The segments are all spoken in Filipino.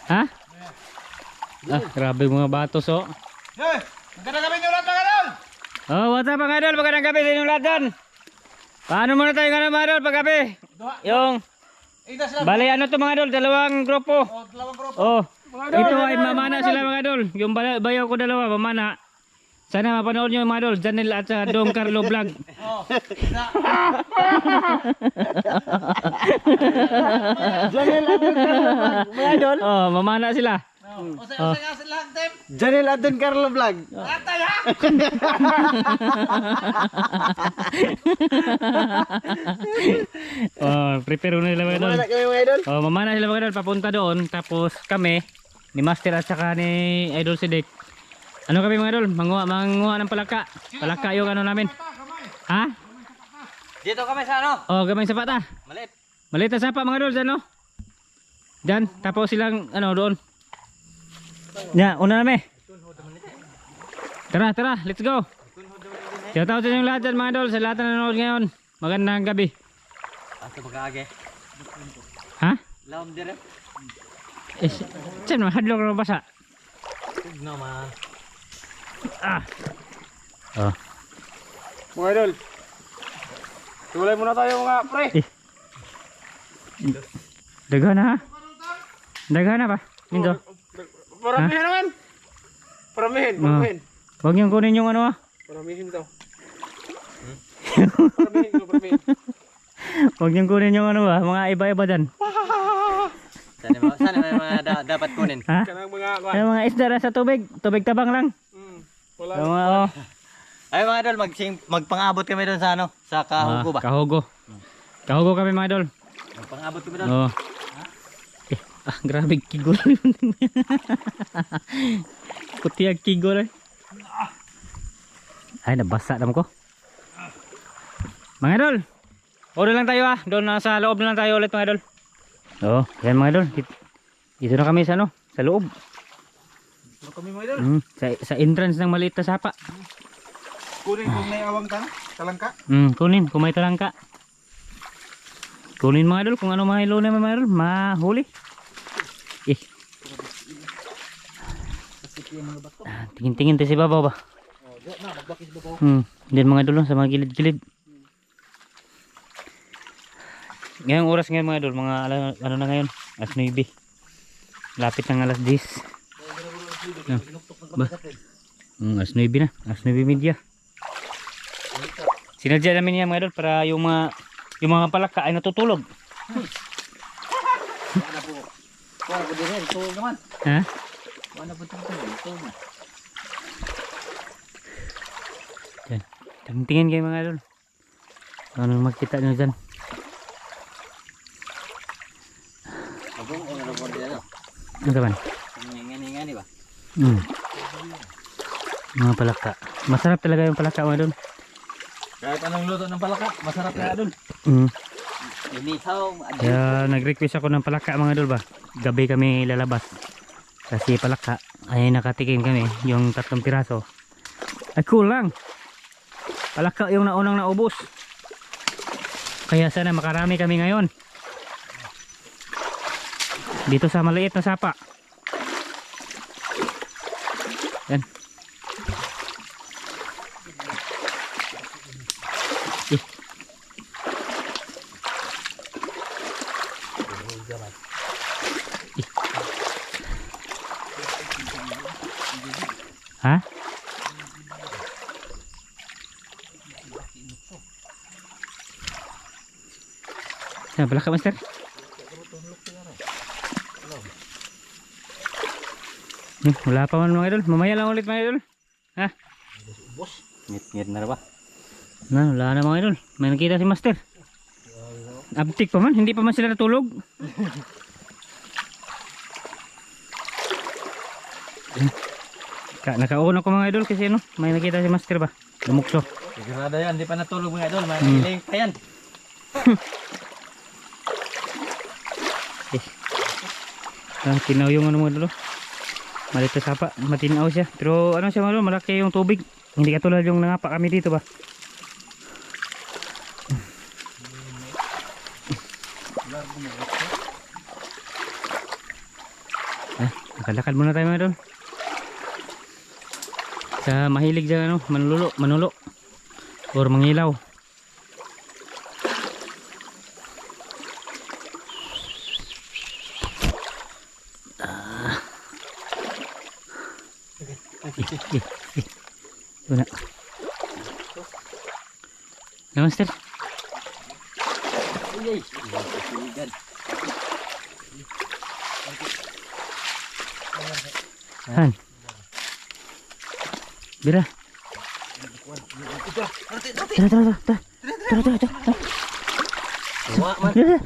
Ha? Ah, grabe mga batos oh. Hey, magandang gabi nyo lahat mga idol! Oh, what's up mga idol? Magandang gabi sa inyong lahat dyan. Paano muna tayo nga mga idol paggabi? Yung bali ano to mga idol? Dalawang grupo. Dalawang grupo. Oh, ito ay mamana sila mga idol. Yung bayaw ko dalawa mamana. Sana mapanood nyo mga idol, Janel at sa Dong Carlo Vlog. Oh, Janel at Don Carlo Vlog, mga idol. Oh, mamana sila. Usay nga sila ang team. Janel at Don Carlo Vlog. Atay ha! Oh, prepare na nila mga idol. Mamana kami mga idol. Oh, mamana sila mga idol papunta doon. Tapos kami ni Master at saka ni Idol Sidik. Ano kami mga idol? Manguha ng palaka. Palaka yung ano namin. Ha? Dito kami sa ano? Oh, gamay sa pata. Malit. Maliit na sapa mga idol dyan no? Dyan, tapos silang ano doon. Ya, una na Tara, tara, let's go. Shout out sa inyong lahat dyan mga idol. Sa lahat na nanonood ngayon. Magandang gabi. Ato pagkaage. Ha? Laom dire. Eh, saan naman? Hadlok na basa. No man. Ah. Oh. Mga idol. Tuloy muna tayo mga pre. Daghan na ha? Daghan na ba? Minto. Paramihin naman. Paramihin, paramihin. Huwag niyong kunin yung ano ha? Paramihin daw. Paramihin. Huwag niyong kunin yung ano ha? Mga iba-iba dyan. Sana may mga dapat kunin. Ha? Kanang mga Ano mga isda na sa tubig? Tubig tabang lang. wala. Yung mga oh. Ay mga idol, magpang-abot kami doon sa ano, sa Kahugo ba? Kahugo. Kahugo kami mga idol. Magpang-abot kami doon. Oh. Eh, grabe kigol yun. Kutiyag kigol eh. Ay, nabasa naman ko. Mga idol, order lang tayo ah. Doon sa loob na lang tayo ulit mga idol. Oo, yan mga idol. Dito na kami sa ano, sa loob. Ano kami mga idol? Sa entrance ng maliit na sapa. Kunin kung may awang talangka. Kunin, kung may talangka. Kunin mga idol, kung ano mga ilo na mga idol, mahuli. Eh. Tingin-tingin tayo si babaw ba? Diyan mga idol sa mga gilid-gilid. Ngayong oras ngayon mga idol, mga ano na ngayon, alas 9. Lapit ng alas 10. Ba? Alas 9 na, alas 9:30. Sinadya namin yan mga idol para yung mga palaka ay natutulog. Wala po din, tulog naman. Ha? Wala po tulog na. Yan. Tingin kayo mga idol. Ano makita nyo dyan? Ano po din ano? Ano ba? Ngani ba? Mga palaka. Masarap talaga yung palaka mga idol. Kahit anong luto ng palaka, masarap na doon. Inihaw. Kaya nag-request ako ng palaka mga idol ba? Gabi kami lalabas. Kasi palaka ay nakatikim kami yung 3 piraso. Ay cool lang. Palaka yung naunang naubos. Kaya sana makarami kami ngayon. Dito sa maliit na sapa. Yan. Eh. Ha? Saan pala ka master? Wala pa man mga idol. Mamaya lang ulit mga idol. Ha? Ngit-ngit na ba? Wala na mga idol. May nakita si master. Abtik pa man. Hindi pa man sila natulog. Nakauna ko mga idol kasi ano, may nakita si master ba? Lumukso. Sigurado yan, di pa natulog mga idol. May hiling pa yan. Tinaw yung ano mga idol. Malit na sapa, matinaw siya. Pero ano siya mga idol, malaki yung tubig. Hindi katulad yung nangapa kami dito ba? Nakalakad muna tayo mga idol. Sa mahilig dyan ano, manulo or mangilaw. Wala. Na master. Han. Bira. Tara.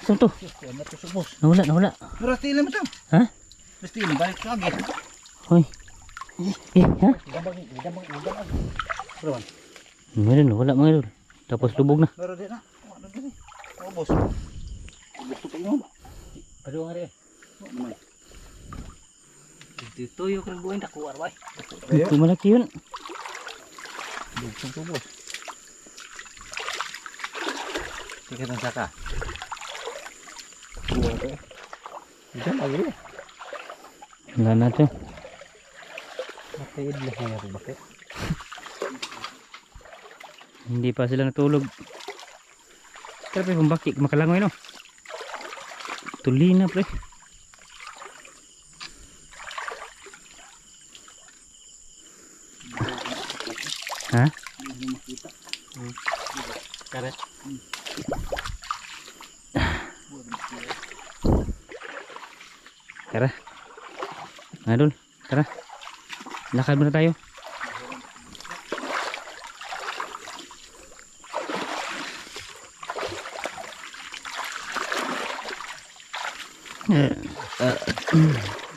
Saan to? Nawala. Berarti ilan macam? Ha? Mesti ini balik lagi. Hoy. Ha? Meron, wala mga idol. Tapos lubog na. Baru dia nak. Ada ni. Oh bos. Bos tu kayo. Aduh, hari. Dito yung kagbuhin tak kuwar bay. Ito malaki yun. Bos tu bos. Tiket ang saka. Diyan lagi ni. Wala natin. Bakit lah yang aku bakit? Hindi pa sila natulog. Pero pre, kumbaki, makalangoy no. Tuli na pre. Ha? Karet. Tara. Idol, tara. Lakad muna tayo.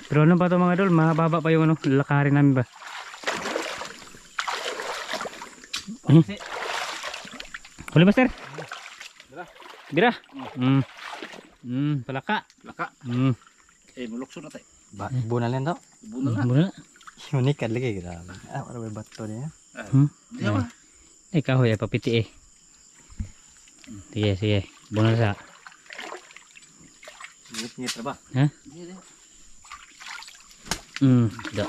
Pero ano pa to mga idol, mahaba pa yung ano, lakarin namin ba? Huli master? Bira? Palaka. Laka. Mulukso na tayo. Bunal yan daw. Bunal na. Muna. Unik kan lagi grabe. Ano ba bato niya? Diyan ba? Kahoy ay papiti eh. Sige. Bunal sa. Ngit-ngit ba? Ha? Da.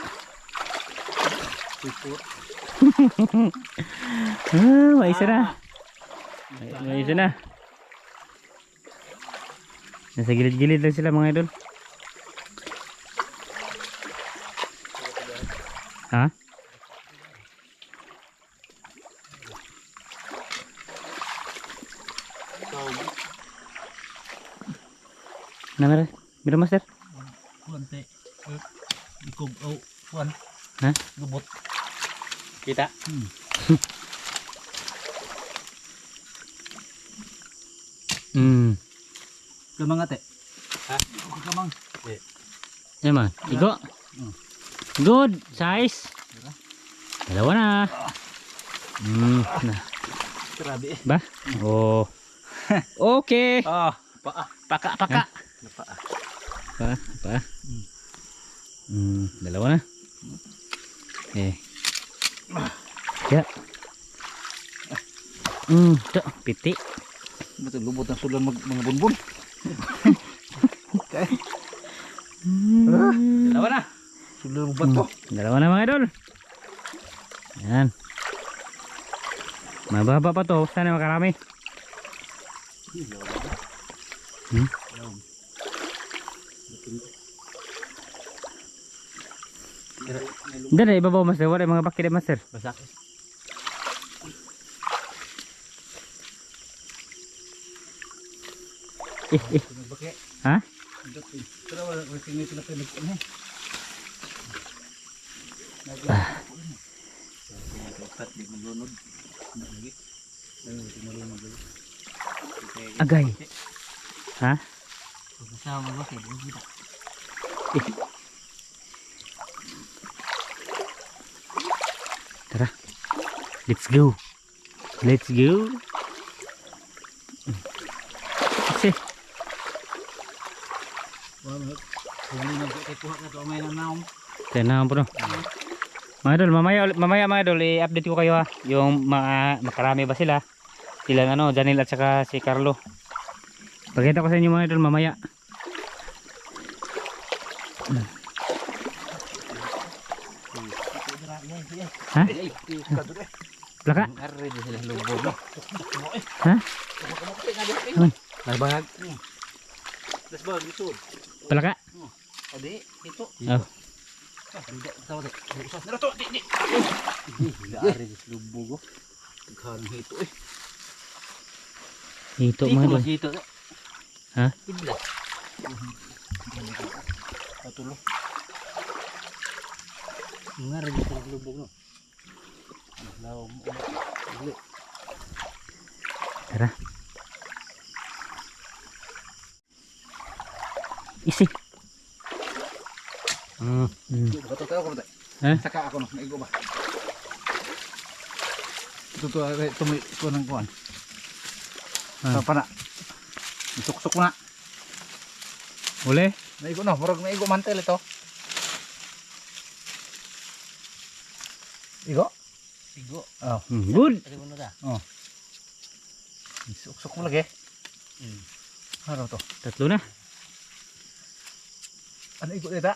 May isa na. May isa na. Nasa gilid-gilid lang sila mga idol. Ha? Namara, mira master. Kuan te. Ikog kuan. Ha? Lubot. Kita. Kamang ate. Ha? Kamang. Yan man. Igo. Good size. Dalawa na. Nah. Grabe eh. Ba? Oh. Okay. Paka. Pa. Dalawa na. Ya. Ito, piti. Betul lubot na sulan mga bunbun. Dalawa na. Sulan lubot to. Dalawa na mga idol. Yan. Mababa pa to. Sana makarami. Dala ibabaw master. Wala mga bakit master. Basak. Ha? Pero wala tingin sila kayo nagkuhan. Agay. Ha? Kasama ba kayo? Tara. Let's go. Kasi. Tanaw po no. Mga idol, mamaya mga idol, i-update ko kayo ha. Yung makarami ba sila? Silang ano, Janil at saka si Carlo. Pakita ko sa inyo mga idol mamaya. Ha? Plaka? Ari di sila lubog no. Ha? Aman. Nagbag. Das bag lisod. Plaka? Adi, ito. Oh. Tidak tahu deh. Usah nerato di. Ari di lubog. Kan ito eh. Ito mga idol. Ito. Ha? Ibla. Patulo. Ngari di lubog no. Law mo. Ibla. Tara. Isi. Betul tahu ko ba? Ha? Saka ako no, naigo ba? Ito ay tumi ko nang kuan. Pa na. Suksok na. Uli? Naigo no, murag naigo mantel ito. Igo? Igo. Oh. Good. Tadi mo na. Oh. Suksok mo lagi. Ano to? Tatlo na. Ano igo dito?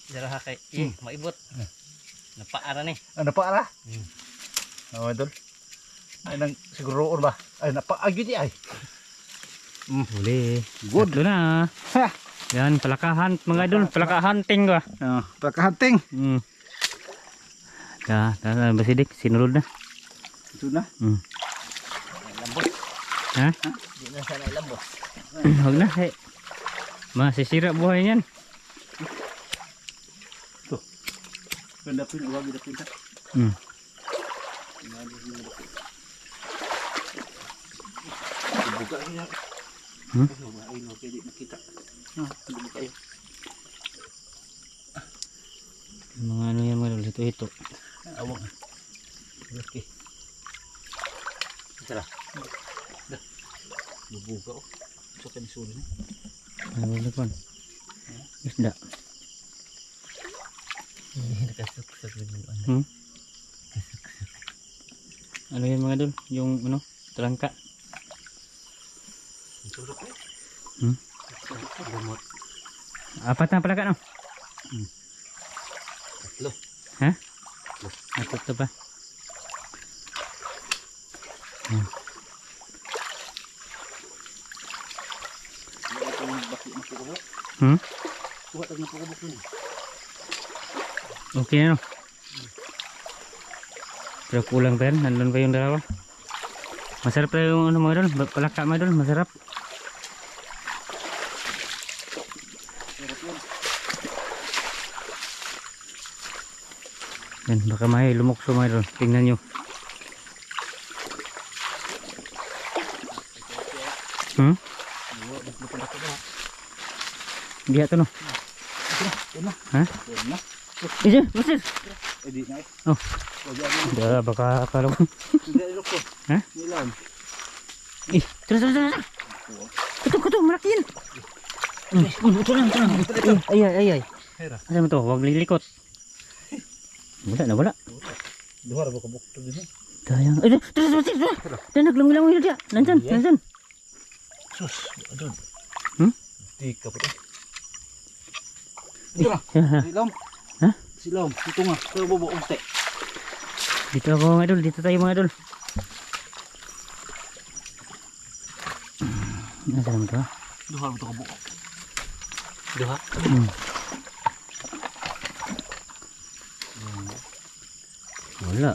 Jara kay maibot. Napaara ni. Ano pa ara? Oh, idol. Ay nang siguro ba? Ay napaagyo di ay. Uli. Good. Tatlo na. Ha. Yan, palaka hunt mga idol. Palaka hunting ba? Oh, pagkahanting. Basidik, sinulod na. Ito na. Lambot. Ha? Di na sana lambot. Huwag na. Hey. Masisira buhay niyan. Pendapin uwag ida pinta. Buka niya. Ay no pwede makita. Buka kayo. Mga ano yan mga idol. Ito. Awang. Okay. Tara. Dah. Bubuka oh. So kan sulod ni. Ano ba kon? Isda. Nakasuk-suk dulu. Ano yan mga idol? Yung ano? Talangka. Gamot. Apat na palaka no? Tatlo. Ha? Tatlo pa. Okay na no? Pero kulang pa yan. Nandun pa yung dalawa. Masarap pa yung ano mga idol. Palaka mga idol. Masarap. Yan, baka may lumukso mga idol. Tingnan nyo. Dia to no. Ha? Iya, masih. Oh. Dah baka kalau. Ha? Ih, terus. Kutu merakin. Tenang. Ay. Asa mo to? Wag lilikot. Wala. Luar ba kabuk to din. Dayang. Ay, terus. Dan naglangoy dia. Nansan. Sus, adun. Di kapit. Silom. Ha? Silom, ito nga. Pero bobo unti. Dito ako mga idol, dito tayo mga idol. Nasa naman ito? Duha mo ito ka buo. Duha? Wala.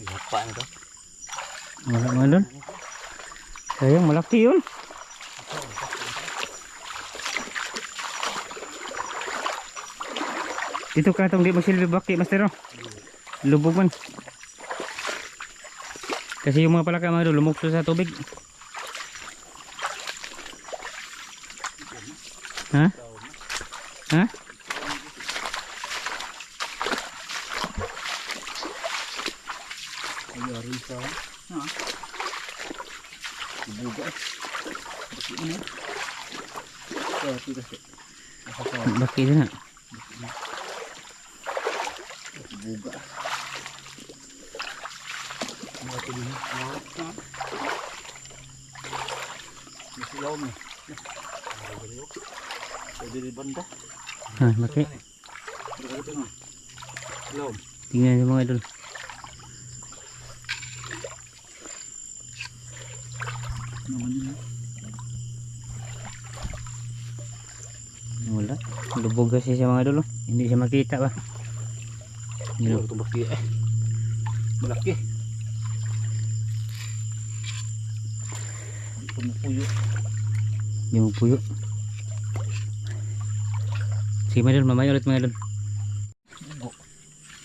Gapa na ito. Wala mga idol. Sayang malaki yun. Dito ka itong di masilbi baki master no? Lubog man. Kasi yung mga palaka mga idol lumukso sa tubig. Ha? Ayari sa. Ha. Buga. Baki ini. Baki din na. Buga. Buga din. Silaw mo. Pwede rin banda. Ha, maki. Silaw. Tingnan niyo mga idol. Naman yun. Wala. Lubog kasi siya mga idol. Oh. Hindi siya makita ba. Ano Yun. ito malaki eh. Malaki. Pumupuyo. Yung puyo. Sige mga idol, mamaya ulit mga idol.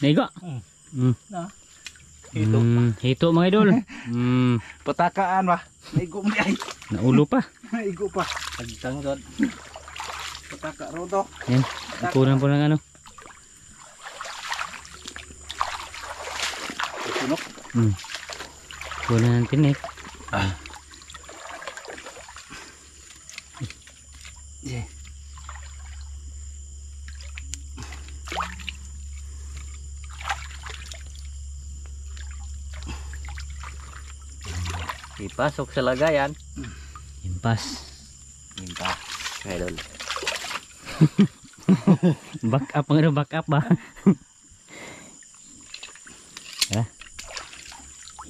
Naigo. Na. Hito. Hito mga idol. Patakaan ba? Naigo mo di ay. Naulo pa. Naigo pa. Pagtanggod. Pataka ro to. Yan. Ikunan po ng ano. Sunok. Kunan ng tinik. Yeah. Ipasok sa lagayan. Impas. Minta. Idol. Back up mga idol, back up ba. Ha?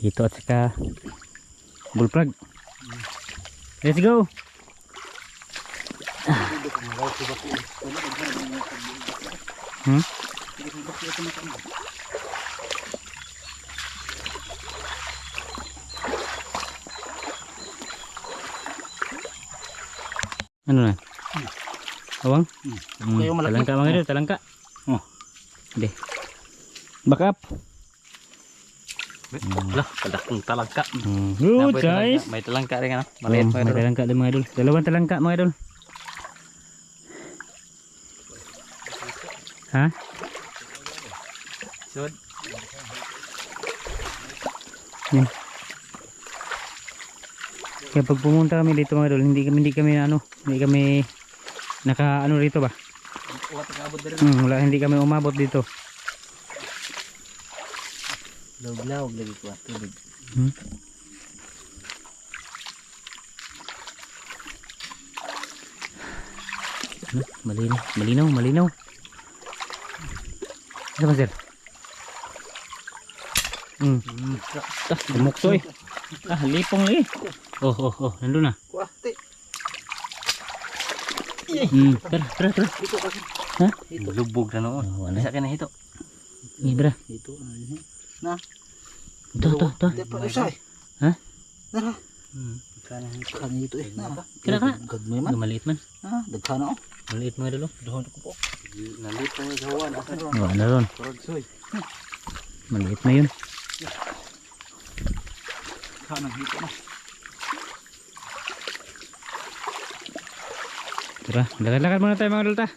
Hito at saka bullfrog. Let's go. Ano na? Awang? Kayo malaki. Talangka mga idol, talangka. Oh. Hindi. Back up. Lah, kadakong talangka. Good Napoy guys. talangka. May talangka rin ano. Maliit May mga idol. talangka din mga idol. Dalawang talangka mga idol. Ha? Sud. Yan. Kaya pag pumunta kami dito mga idol, hindi kami naka ano rito ba? Uwat nga abot diri. Wala, hindi kami umabot dito. Lawg-lawg lagi ko tubig. Malinaw. Ano ba sir? Lumukso eh. Lipong lagi. Oh, nandun na. Kuwate. Tara. Ito kasi. Ha? Lubog na noon. Wala. Isa ka na hito. Ibra. Ito. Na. Ito. Hindi pa isa eh. Ha? Nara. Kana hito. Kani ito eh. Na. Kana. Gagmay man. Maliit man. Ha, dagkana oh. Maliit mga idol. Doon ko po. Nalit na yung gawan. Asa ron? Wala ron. Korogsoy. Maliit na yun. Kanang hito na. Tara, lakad-lakad muna tayo mga idol ta.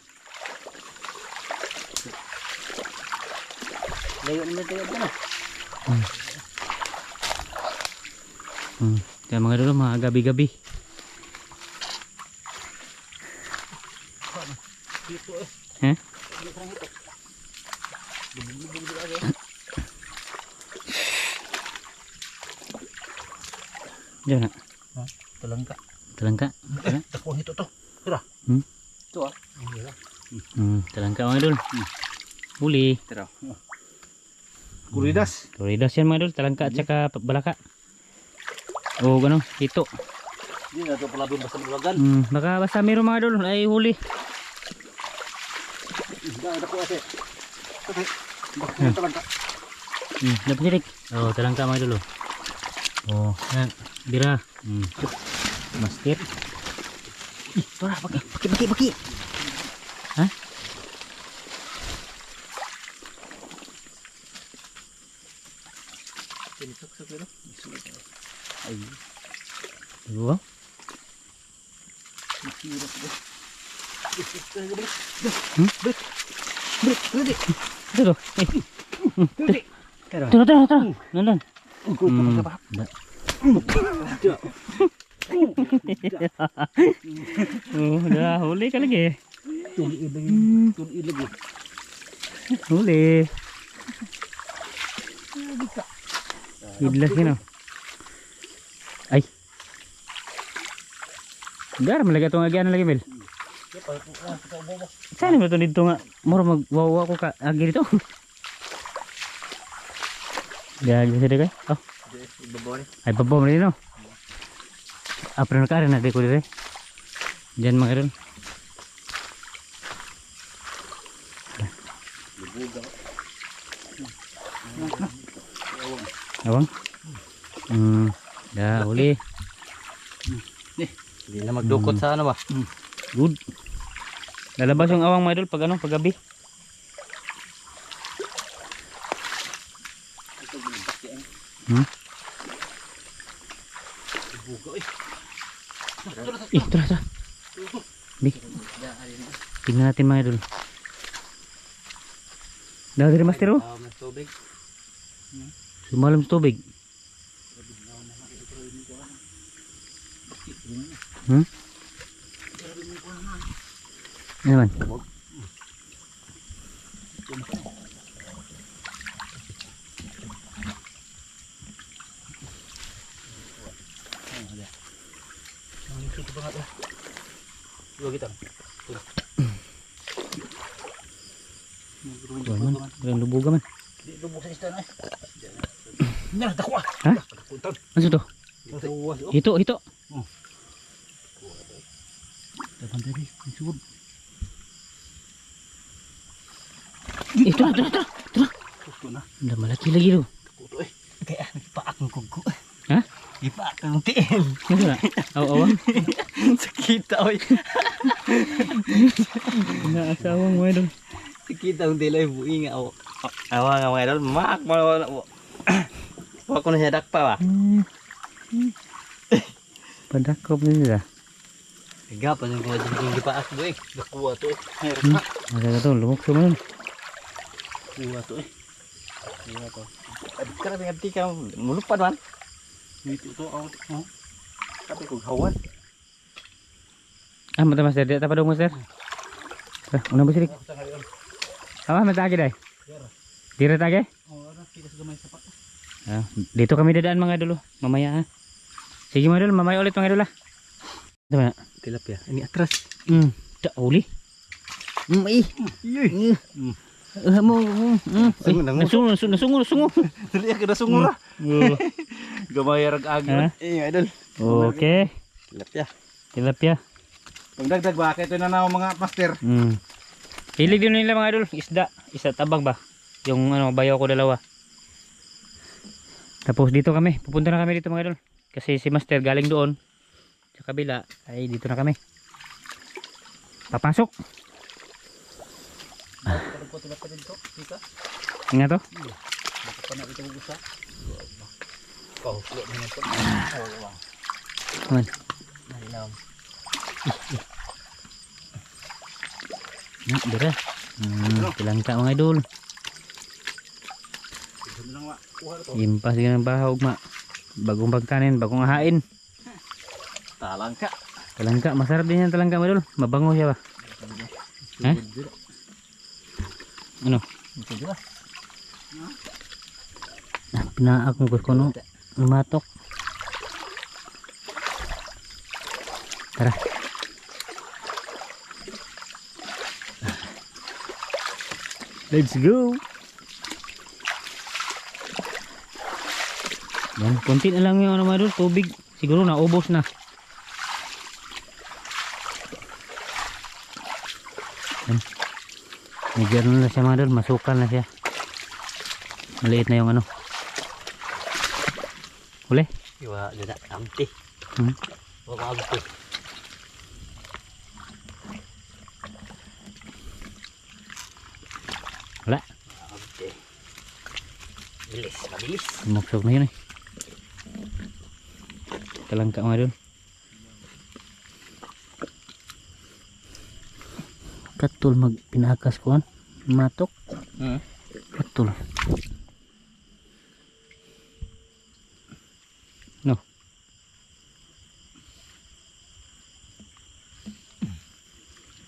Layo naman tayo dyan ah. Kaya mga idol, mga gabi-gabi. Hito eh. Ha? Diyan na. Talangka. Talangka. Dako hito to. Tara. Ito ah. Talangka mga idol. Huli. Tira. Kuridas. Toridas yan mga idol. Talangka at saka balaka. O gano'n, hito. Hindi na ito pala doon basta mulagan. Baka basta mayroon mga idol ay huli. Dako ate. Okay. Dako talangka. Dapat sirik. Oh, talangka mga idol. Oh, yan. Bira. Master. Ih, suara baki. Ha? Ay. Dua. Ito. Tara. Nandun. Dah huli ka lagi. Tuloy lagi. Huli. Idlas yun oh. Ay. Dar malaga tong agian lagi Mel. Saan ba to dito nga? Moro magwawa ko ka agi dito. Gagi sa dagay. Oh. Ay babaw na dito. Apre na ka rin natin ko dito. Diyan mga idol. Awang? Ya, uli. Hindi na magdukot sa ano ba? Good. Lalabas yung awang mga idol pag ano, pag gabi. Tara. Di. Tingnan natin mga idol. Dahil dari master oh. Mas tubig. Sumalam sa tubig. Ano naman? Dua kita. Tuan man, dalam lubog man. Di lubog sa isda na. Nah, takwa. Ha? Ano to? Hito. Dapat tadi, disebut. Tara. Udah malaki lagi tu. Kudu kayak ipaak ng kugo. Ha? Ipaak ng tiil. Ano na? Awang. Sakita oy. Naasawang mo idol. Sakita ang tilay buing aw. Awa nga mga idol, maak mo. Wa ko na siya dakpa ba. Padakop ni nila. Gapan yung mga jingking ipaak buing. Nakuha to. Masa ka to, lumok sa man. Kuha to. Kuha to. Karami abdi ka mulupad man. Dito to aw. Tapi kung hawan. Mata master, dia tak pada master. Una ba sirik? Mata lagi dai. Dira tage? Dito kami dadaan mga idol. Mamaya ha. Sige mga idol, mamaya ulit mga idol ha. Ito na. Tilapia. Ini atras. Tak uli. Nasungo. Dali ka na sungura. Gamayar ag agi. Idol. Oke. Tilapia. Pagdagdag ba? Kaya ito na na mga master. Hilig din nila mga idol. Isda tabang ba? Yung ano, bayaw ko dalawa. Tapos dito kami. Pupunta na kami dito mga idol. Kasi si master galing doon. Sa kabila. Ay dito na kami. Papasok. Ingat to. Man. Dira. Tilangka mga idol. Impas ng bahog ma. Bagong pagkanin, bagong ahain. Talangka. Talangka, masarap din yan talangka mga idol. Mabango siya ba? Ha? Ano? Pinaak mo ko no. Lumatok. Tara. Let's go. Yan, konti na lang yung ano mga idol, tubig. Siguro naubos na. Yan. Medyo na siya mga idol, masukan na siya. Maliit na yung ano. Huli? Iwa, ganda. Amti. Wala agto. Wala. Amti. Mabilis. Muksok na yun eh. Talangka mga idol. Katul magpinakas ko an. Matok. Katul. No.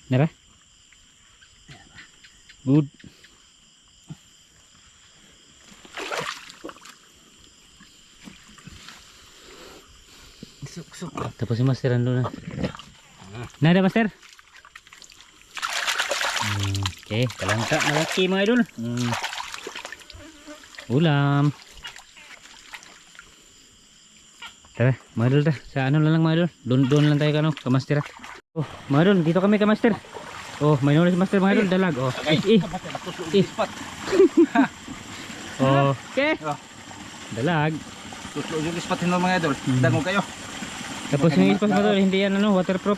Nara? Good. Suk. Tapos si master ando na. Nada master. Okay, palangka malaki mga idol. Ulam. Tara, mga idol ta. Sa ano lang mga idol. Doon lang tayo ka master. Oh, mga idol, dito kami ka master. Oh, may nulis master mga idol, dalag. Oh. Oh, okay. Dalag. Tutlo yung ispat mo mga idol. Dango kayo. Tapos yung ispas mga idol, hindi yan ano, waterproof.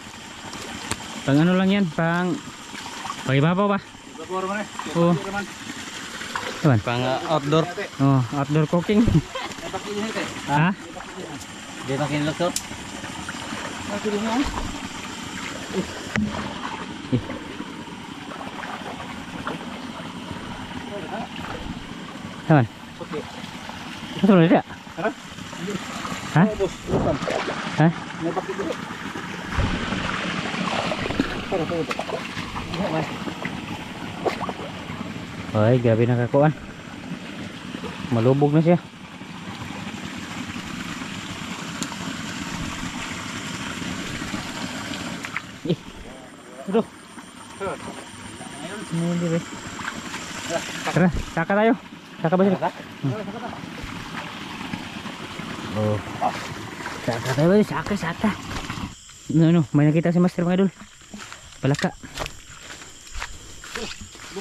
Pang ano lang yan, pang ibabaw ba? Babor man eh. Oh. Tuan. Pang outdoor. Oh, outdoor cooking. Ha? Di na kinilok to. Tuan. Ito ulit ya? Ha? Ha? Ay, grabe nakakuan. Malubog na siya. Aduh. Hindi ba? Tara, saka tayo. Saka ba sila? Oh. Saka tayo ba? Saka. Ano, may nakita si Master mga idol. Palaka.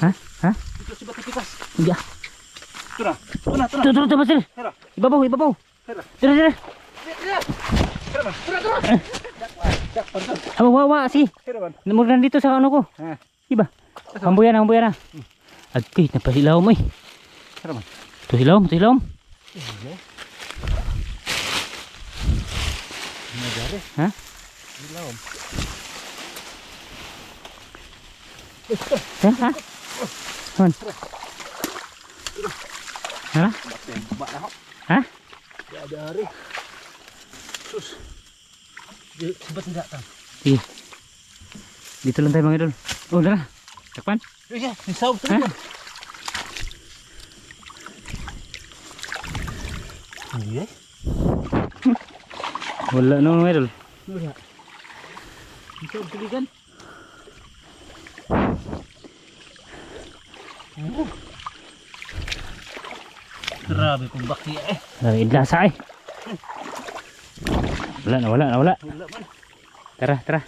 Ha? Ito si Batipitas. Iya. Tuna. Tuh, Master. Ibabaw. Tara. Hawa, sige. Namuran dito sa ano ko. Iba. Hambuyan na. Agkay, napasilaw mo eh. Ito silaw. Ha? Ha? Hon. Hara? Ha? Dari. Sus. Sebat tidak tang. Sige. Dito lang tayo mga idol. Oh, tara. Takpan. Iya, misau Ha? Iya. Wala na mga idol. Misau tuligan. Grabe kung baki eh. Idlasa eh. Wala na. Wala man. Tara.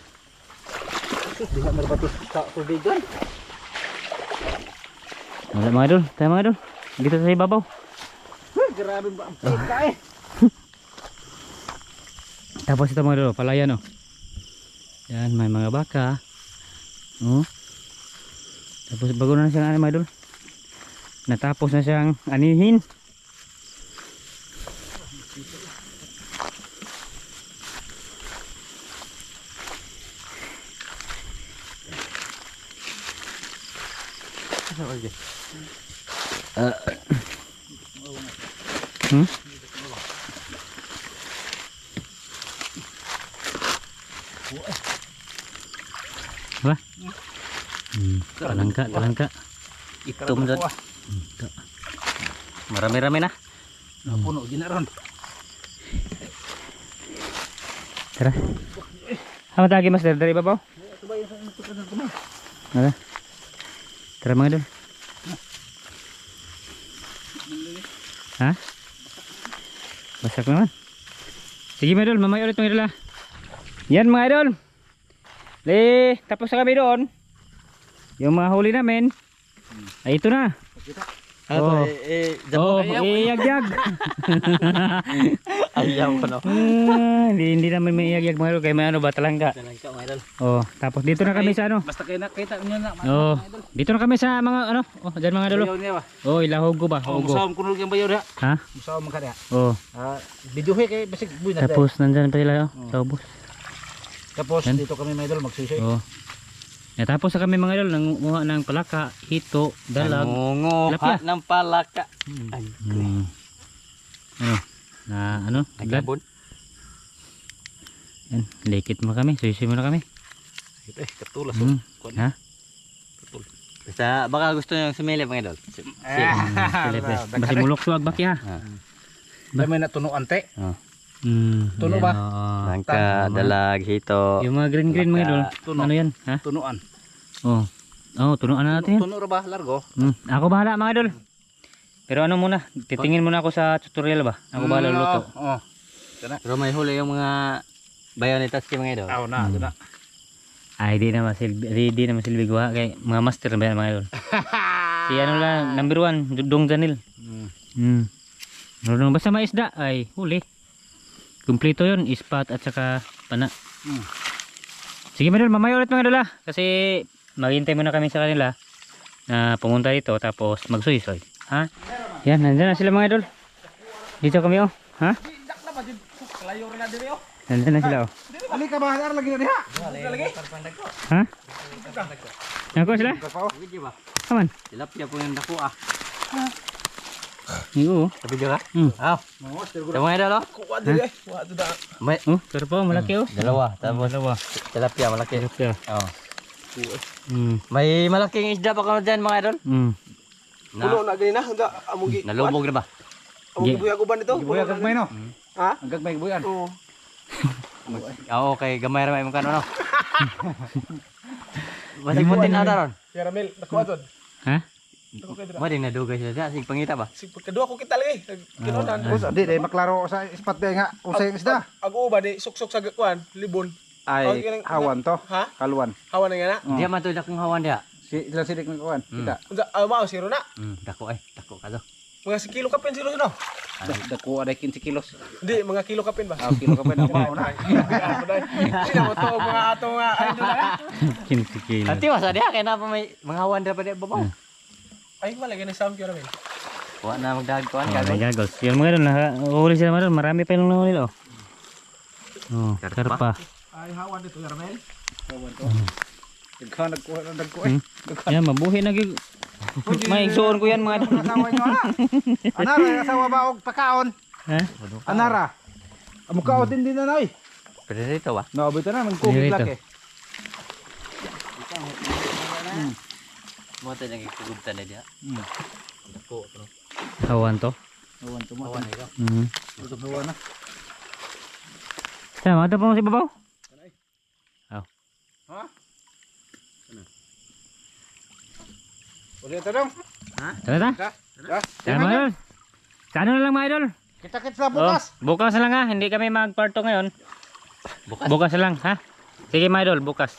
Sus, di merbatus sa tuligan. Wala mga idol. Tayo mga idol. Dito sa ibabaw. Grabe ba ang pika eh. Tapos ito mga idol, palayan oh. Yan, may mga baka. Oh. Tapos bago na siyang ano mga idol. Natapos na siyang anihin. Apa? Talangka. Itom dyan. Marami-rami na. Puno ginaron. Tara. Apa lagi mas dari babaw? Ada. Tara mga idol. Ha? Basak naman. Sige mga idol, mamaya ulit mga idol ha. Yan mga idol. Tapos na kami doon. Yung mga huli namin. Ay ito na. Oh, iyagyag. Ayaw ko no. Hindi naman may iyagyag mga idol. Kaya may ano ba talangka. Talangka mga idol. Oh, tapos dito na kami sa ano. Basta kayo nakita niyo na. Oh, dito na kami sa mga ano. Oh, dyan mga idol. Bayaw niya ba? Oh, ilahog ko ba? Oh, Hugo. musawam kuno yung bayaw niya. Ha? Musawam man kanya. Oh, Video kay basig buy na. tapos nandyan pa sila oh, sa ubos. Tapos Yan. dito kami mga idol magsusoy. Oh. Tapos na kami mga idol nanguha ng palaka, hito, dalag. Nangunguha Tilapia. ng palaka. Ay, Ano? Na ano? Glad. nagabon. Yan, likit mo kami, susi mo na kami. Katulas. Ha? Basta baka gusto nyo sumili mga idol. Silip eh. Basi mulok suwag baki ha. Dami na tuno ante. Tuno ba? Langka, dalag, hito. Yung mga green mga idol. Tuno. Ano yan? Ha? Tunuan. Oh. Oh, tunuan na natin yan. Tuno ra ba largo? Ako bahala mga idol. Pero ano muna, titingin muna ako sa tutorial ba? Ako bahala luto. Oo. Pero may huli yung mga bayonitas kay mga idol. Aw na, na. Ay, di na masilbi gawa kay mga master ba yan, mga idol. Si ano lang, number 1, Dong Janil. Ano basta maisda ay huli. Kumpleto 'yon, ispat at saka pana. Sige mga idol, mamaya ulit mga idol ah. Kasi maghintay muna kami sa kanila na pumunta dito tapos magsuy-soy. Ha? Yan, nandiyan na sila mga idol. Dito kami oh. Ha? Nandiyan na sila oh. Ali ka ba lagi na diha? Ha? Nako sila? Aman. Tilapia po yung dako ah. Iyo. Sa video ka? Ah. Sa mga idol oh. Kuha dili. Kuha da. May Oh, pero po malaki oh. dalawa. Tapos Dalawa. tilapia malaki. Tilapia. Oh. Mm. May malaking isda pa kamo dyan mga idol. Puno na gani na, handa among gi. Nalubog na ba? Among gibuya ko ba nito? Gibuya kag may no. Ha? Ang gagmay gibuyan. Oo. Oo, kay gamay ra may mong kano no. Masig mo din ata ron. Caramel, nakuha dod. Ha? Mo din nadugay siya siya sig pangita ba? Sig pagkadua ko kita lagi. Kinunan. Usa di day maklaro sa ispat day nga unsay ang isda. Ako ba di suksok sa kuan, libon. Ay hawan to. Ha? Kaluan. Hawan na nga na. Di man to dakong hawan dia. Si ilang sidik ng kawan. Kita. Unsa mao siro na. Dako dako ka to. Mga si kilo kapin siro no. Dako aday 15 kilos. Hindi, mga kilo kapin ba? Kilo ka pa na mao na. Hindi mo to mga ato nga ano na. Kinsikil. Ati wasa dia kay na pa may mga hawan dira pa di babaw. Ay wala gani sam caramel. Wa na magdag kuan Oh, ka. my goggles. Yan mga idol, nakahuli sila mga idol. Marami pa yung nahuli oh. Oh, karpa. Ay hawan dito caramel. Ikaw nagkuha Yan, mabuhi na gig. May igsoon ko yan mga idol. Asawa nyo ha. Anara asawa ba og pakaon? Ha? Anara. Amo kaon din na nay. Pero dito ba? No, bito na man kubig Dito. laki. Mo ta nang ikugubta na dia. Dako pero Hawan to. Hawan to mo. hawan ito. Usap hawan na. Sama ito po si babaw. Uli ito dong. Tara ta. Tara mga idol. Sa ano na lang mga idol. Kita-kits na bukas. Oh, bukas na lang ha. Hindi kami magparto ngayon. Bukas na lang ha. Sige mga idol, bukas.